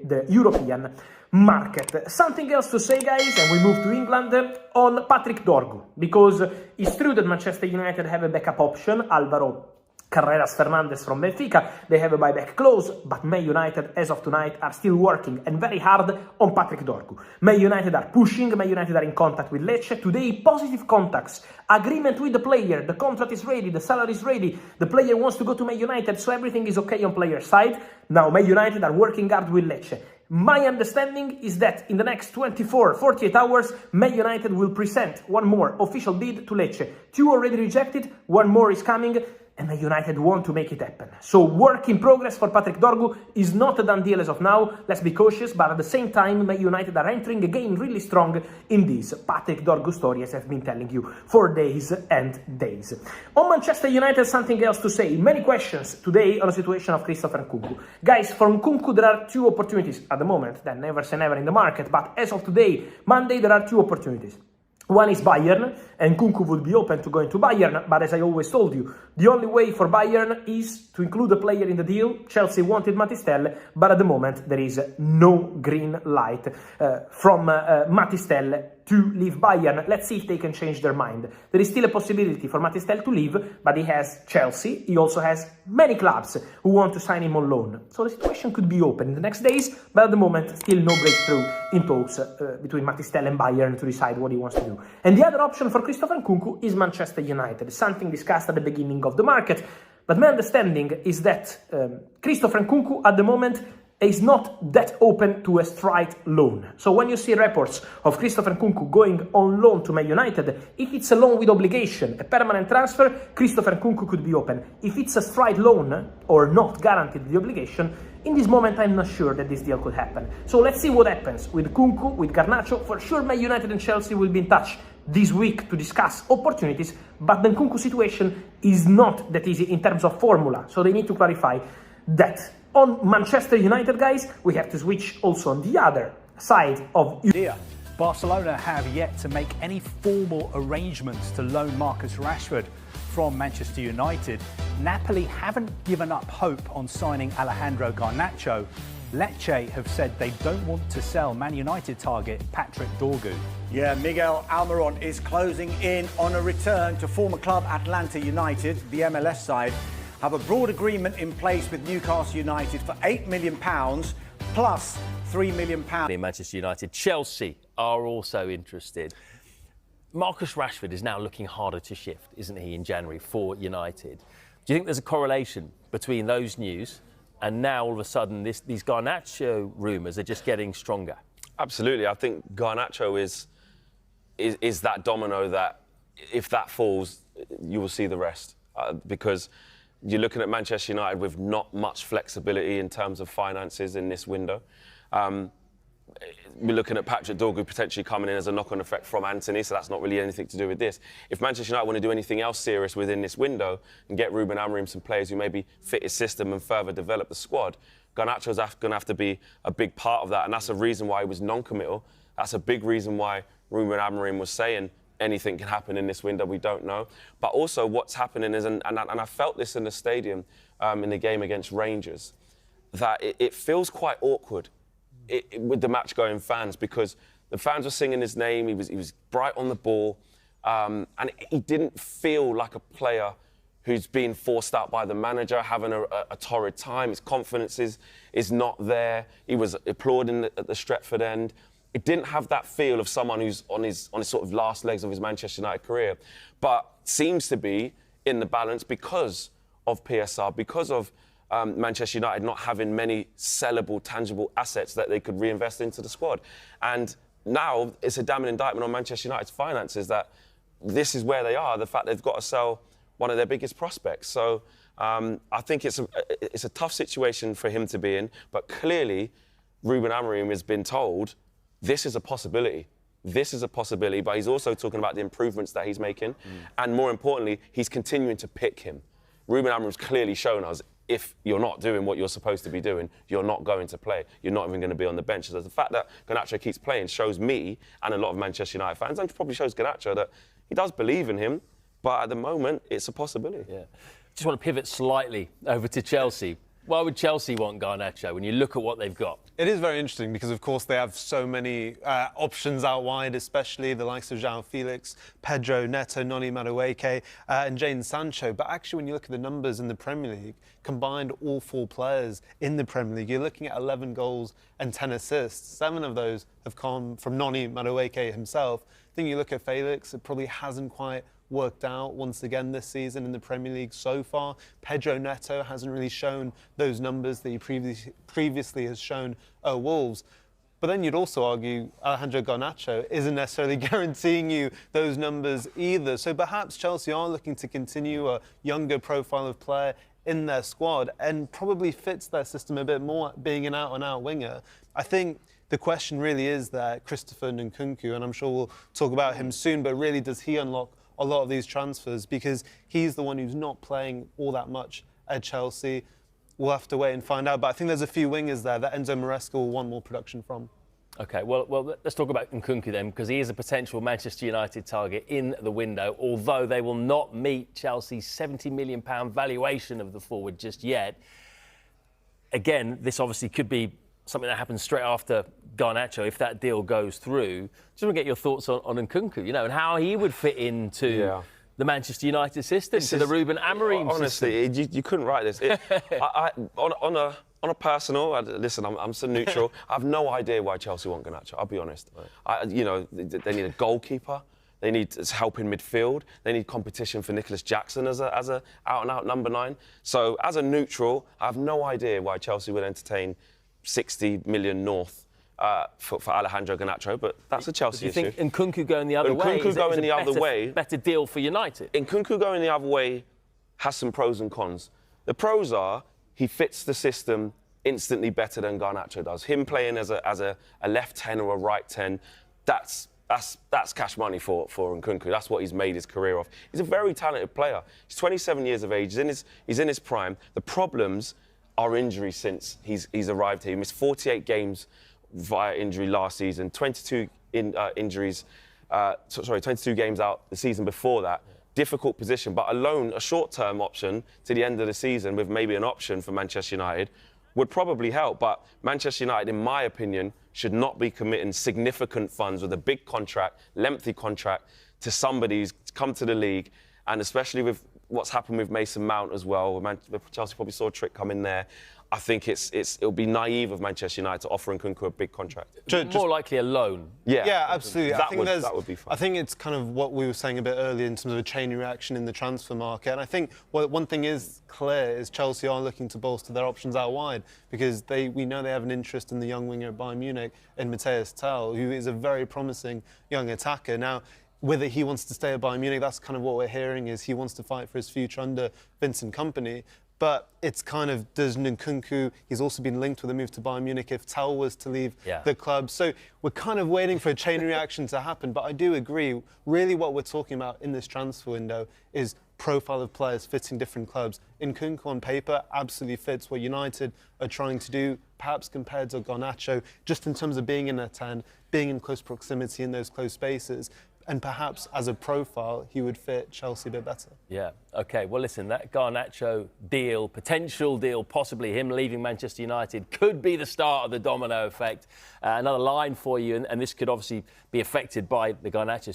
the European market. Something else to say, guys, and we move to England, on Patrick Dorgu, because it's true that Manchester United have a backup option, Álvaro Carreras Fernandez from Benfica. They have a buyback clause, but Man United, as of tonight, are still working and very hard on Patrick Dorgu. Man United are pushing, Man United are in contact with Lecce. Today, positive contacts, agreement with the player, the contract is ready, the salary is ready, the player wants to go to Man United, so everything is okay on player side. Now, Man United are working hard with Lecce. My understanding is that in the next 48 hours, Man United will present one more official bid to Lecce. 2 already rejected, 1 more is coming, and Man United want to make it happen. So work in progress for Patrick Dorgu is not a done deal as of now. Let's be cautious, but at the same time, Man United are entering again really strong in this Patrick Dorgu story, as I've been telling you for days and days. On Manchester United, something else to say. Many questions today on the situation of Christopher Nkunku. Guys, for Nkunku, there are 2 opportunities at the moment. Then never say never in the market, but as of today, Monday, there are 2 opportunities. One is Bayern, and Nkunku would be open to going to Bayern, but as I always told you, the only way for Bayern is to include a player in the deal. Chelsea wanted Matistel, but at the moment there is no green light from Matistel to leave Bayern. Let's see if they can change their mind. There is still a possibility for Matistel to leave, but he has Chelsea. He also has many clubs who want to sign him on loan. So the situation could be open in the next days, but at the moment, still no breakthrough in talks between Matistel and Bayern to decide what he wants to do. And the other option for Christopher Nkunku is Manchester United, something discussed at the beginning of the market. But my understanding is that Christopher Nkunku at the moment is not that open to a straight loan. So when you see reports of Christopher Nkunku going on loan to Man United, if it's a loan with obligation, a permanent transfer, Christopher Nkunku could be open. If it's a straight loan or not guaranteed the obligation, in this moment I'm not sure that this deal could happen. So let's see what happens with Nkunku, with Garnacho. For sure Man United and Chelsea will be in touch this week to discuss opportunities, but the Nkunku situation is not that easy in terms of formula, so they need to clarify that. On Manchester United, guys, we have to switch also on the other side of... Barcelona have yet to make any formal arrangements to loan Marcus Rashford from Manchester United. Napoli haven't given up hope on signing Alejandro Garnacho. Lecce have said they don't want to sell Man United target Patrick Dorgu. Yeah, Miguel Almiron is closing in on a return to former club Atlanta United, the MLS side. Have a broad agreement in place with Newcastle United for £8 million plus £3 million. In Manchester United, Chelsea are also interested. Marcus Rashford is now looking harder to shift, isn't he, in January for United? Do you think there's a correlation between those news and now all of a sudden these Garnacho rumours are just getting stronger? Absolutely. I think Garnacho is that domino that if that falls, you will see the rest. Because you're looking at Manchester United with not much flexibility in terms of finances in this window. We're looking at Patrick Dorgu potentially coming in as a knock-on effect from Anthony, so that's not really anything to do with this. If Manchester United want to do anything else serious within this window and get Ruben Amorim some players who maybe fit his system and further develop the squad, Garnacho's going to have to be a big part of that, and that's a reason why he was non-committal. That's a big reason why Ruben Amorim was saying anything can happen in this window, we don't know. But also what's happening is, and I felt this in the stadium in the game against Rangers, that it feels quite awkward with the match-going fans, because the fans were singing his name, he was bright on the ball, and he didn't feel like a player who's been forced out by the manager, having a torrid time. His confidence is not there. He was applauding at the Stretford end. It didn't have that feel of someone who's on his sort of last legs of his Manchester United career, but seems to be in the balance because of PSR, because of Manchester United not having many sellable, tangible assets that they could reinvest into the squad. And now it's a damning indictment on Manchester United's finances that this is where they are, the fact they've got to sell one of their biggest prospects. So I think it's a tough situation for him to be in, but clearly Ruben Amorim has been told this is a possibility. This is a possibility, but he's also talking about the improvements that he's making. And more importantly, he's continuing to pick him. Ruben Amorim's clearly shown us, if you're not doing what you're supposed to be doing, you're not going to play. You're not even going to be on the bench. So the fact that Garnacho keeps playing shows me and a lot of Manchester United fans, and probably shows Garnacho, that he does believe in him, but at the moment, it's a possibility. Yeah. Just want to pivot slightly over to Chelsea. Why would Chelsea want Garnacho when you look at what they've got? It is very interesting because, of course, they have so many options out wide, especially the likes of João Felix, Pedro Neto, Noni Madueke, and Jadon Sancho. But actually, when you look at the numbers in the Premier League, combined all 4 players in the Premier League, you're looking at 11 goals and 10 assists. 7 of those have come from Noni Madueke himself. I think you look at Felix, it probably hasn't quite worked out once again this season in the Premier League so far. Pedro Neto hasn't really shown those numbers that he previously has shown at Wolves. But then you'd also argue Alejandro Garnacho isn't necessarily guaranteeing you those numbers either. So perhaps Chelsea are looking to continue a younger profile of player in their squad and probably fits their system a bit more, being an out-and-out winger. I think the question really is that Christopher Nkunku, and I'm sure we'll talk about him soon, but really does he unlock a lot of these transfers, because he's the one who's not playing all that much at Chelsea. We'll have to wait and find out. But I think there's a few wingers there that Enzo Maresca will want more production from. OK, well, let's talk about Nkunku then, because he is a potential Manchester United target in the window, although they will not meet Chelsea's £70 million valuation of the forward just yet. Again, this obviously could be something that happens straight after Garnacho, if that deal goes through. Just want to get your thoughts on Nkunku, and how he would fit into the Manchester United system, to the Ruben Amorim honestly, system. You couldn't write this. On a personal, listen, I'm so neutral. I have no idea why Chelsea want Garnacho, I'll be honest. Right. They need a goalkeeper. They need help in midfield. They need competition for Nicholas Jackson as a out-and-out number 9. So, as a neutral, I have no idea why Chelsea would entertain 60 million north for Alejandro Garnacho, but that's a Chelsea issue. Do you think Nkunku going the other way is a better deal for United? Nkunku going the other way has some pros and cons. The pros are he fits the system instantly better than Garnacho does. Him playing as a left 10 or a right 10, that's cash money for Nkunku. That's what he's made his career off. He's a very talented player. He's 27 years of age. He's in his prime. The problems are injuries since he's arrived here. He missed 48 games via injury last season, 22 games out the season before that. Difficult position, but a short-term option to the end of the season with maybe an option for Manchester United would probably help. But Manchester United, in my opinion, should not be committing significant funds with a big contract, lengthy contract, to somebody who's come to the league, and especially with what's happened with Mason Mount as well. Chelsea probably saw a trick come in there. I think it'll be naive of Manchester United to offer Nkunku a big contract. More likely a loan. Yeah, absolutely. That would be fine. I think it's kind of what we were saying a bit earlier in terms of a chain reaction in the transfer market. And I think one thing is clear is Chelsea are looking to bolster their options out wide, because we know they have an interest in the young winger at Bayern Munich in Matthias Tel, who is a very promising young attacker. Now, whether he wants to stay at Bayern Munich, that's kind of what we're hearing, is he wants to fight for his future under Vincent Kompany. But it's kind of, does Nkunku, he's also been linked with a move to Bayern Munich if Tel was to leave the club. So we're kind of waiting for a chain reaction to happen. But I do agree, really what we're talking about in this transfer window is profile of players fitting different clubs. Nkunku on paper absolutely fits what United are trying to do, perhaps compared to Garnacho, just in terms of being in a 10, being in close proximity in those close spaces. And perhaps as a profile, he would fit Chelsea a bit better. Yeah, OK. Well, listen, that Garnacho deal, potential deal, possibly him leaving Manchester United, could be the start of the domino effect. Another line for you, and this could obviously be affected by the Garnacho